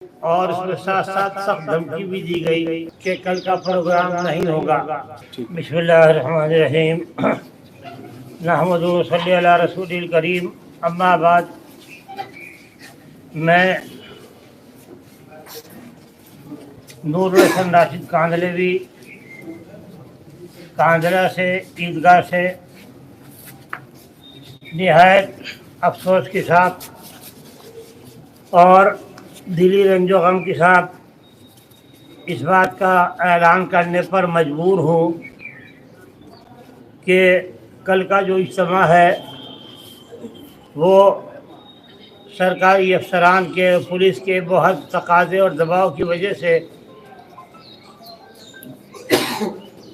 اور اس میں ساتھ ساتھ سخت دھمکی بھی دی گئی کہ کل کا پروگرام نہیں ہوگا۔ بسم اللہ الرحمن الرحیم، نحمد و صلی علی رسول الکریم، اما بعد۔ میں نور الحسن راشد کاندھلوی کاندھلہ سے عیدگاہ سے نہایت افسوس کے ساتھ اور دلی رنج و غم کے ساتھ اس بات کا اعلان کرنے پر مجبور ہوں کہ کل کا جو اجتماع ہے وہ سرکاری افسران کے، پولیس کے بہت تقاضے اور دباؤ کی وجہ سے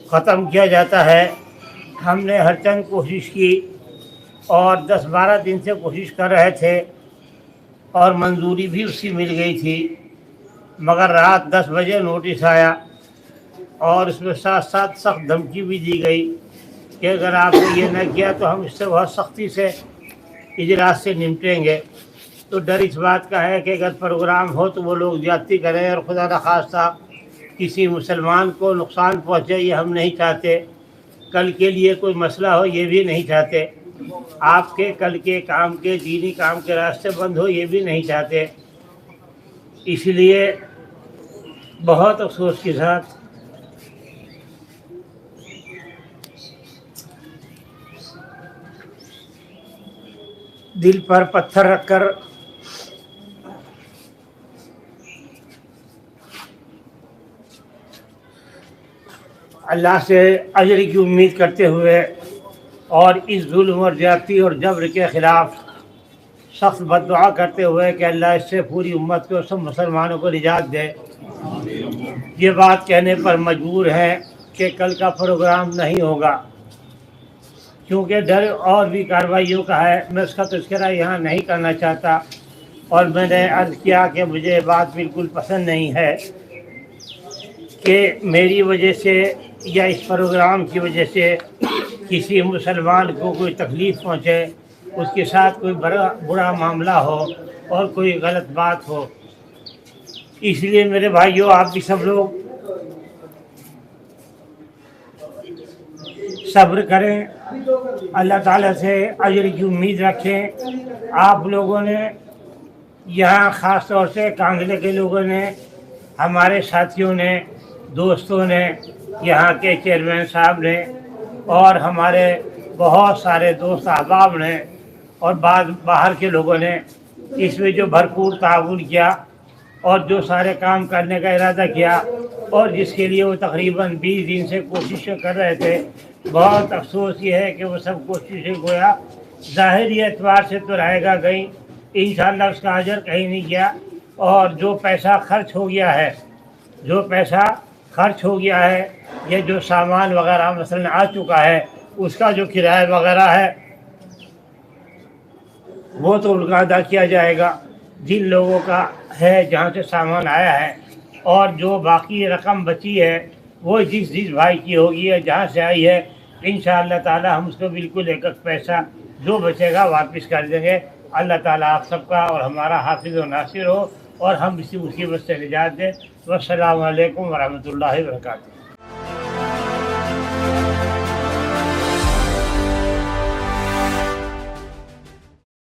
ختم کیا جاتا ہے۔ ہم نے ہر چند کوشش کی اور 10-12 دن سے کوشش کر رہے تھے اور منظوری بھی اس کی مل گئی تھی، مگر رات 10 بجے نوٹس آیا اور اس میں ساتھ ساتھ سخت دھمکی بھی دی گئی کہ اگر آپ نے یہ نہ کیا تو ہم اس سے بہت سختی سے اجلاس سے نمٹیں گے۔ تو ڈر اس بات کا ہے کہ اگر پروگرام ہو تو وہ لوگ زیادتی کریں اور خدا نخواستہ کسی مسلمان کو نقصان پہنچے، یہ ہم نہیں چاہتے۔ کل کے لیے کوئی مسئلہ ہو، یہ بھی نہیں چاہتے۔ آپ کے کل کے کام کے، دینی کام کے راستے بند ہو، یہ بھی نہیں چاہتے۔ اس لیے بہت افسوس کے ساتھ دل پر پتھر رکھ کر اللہ سے اجر کی امید کرتے ہوئے اور اس ظلم اور زیادتی اور جبر کے خلاف سخت بد دعا کرتے ہوئے کہ اللہ اس سے پوری امت کو، سب مسلمانوں کو نجات دے، یہ بات کہنے پر مجبور ہے کہ کل کا پروگرام نہیں ہوگا، کیونکہ ڈر اور بھی کارروائیوں کا ہے۔ میں اس کا تذکرہ یہاں نہیں کرنا چاہتا، اور میں نے عرض کیا کہ مجھے یہ بات بالکل پسند نہیں ہے کہ میری وجہ سے یا اس پروگرام کی وجہ سے کسی مسلمان کو کوئی تکلیف پہنچے، اس کے ساتھ کوئی برا معاملہ ہو اور کوئی غلط بات ہو۔ اس لیے میرے بھائیوں، آپ بھی سب لوگ صبر کریں، اللہ تعالیٰ سے اجر کی امید رکھیں۔ آپ لوگوں نے یہاں خاص طور سے کاندھلے کے لوگوں نے، ہمارے ساتھیوں نے، دوستوں نے، یہاں کے چیئرمین صاحب نے اور ہمارے بہت سارے دوست احباب نے اور بعض باہر کے لوگوں نے اس میں جو بھرپور تعاون کیا اور جو سارے کام کرنے کا ارادہ کیا اور جس کے لیے وہ تقریباً 20 دن سے کوششیں کر رہے تھے، بہت افسوس یہ ہے کہ وہ سب کوششیں گویا ظاہری اعتبار سے تو رہے گا گئی، انشاءاللہ اس کا اجر کہیں نہیں گیا۔ اور جو پیسہ خرچ ہو گیا ہے، یہ جو سامان وغیرہ مثلا آ چکا ہے، اس کا جو کرایہ وغیرہ ہے وہ تو ان کا ادا کیا جائے گا جن لوگوں کا ہے جہاں سے سامان آیا ہے، اور جو باقی رقم بچی ہے وہ جس بھائی کی ہوگی ہے جہاں سے آئی ہے، انشاءاللہ تعالی ہم اس کو بالکل ایک پیسہ جو بچے گا واپس کر دیں گے۔ اللہ تعالیٰ آپ سب کا اور ہمارا حافظ و ناصر ہو اور ہم اسی مصیبت سے نجات دیں۔ والسلام علیکم ورحمۃ اللہ وبرکاتہ۔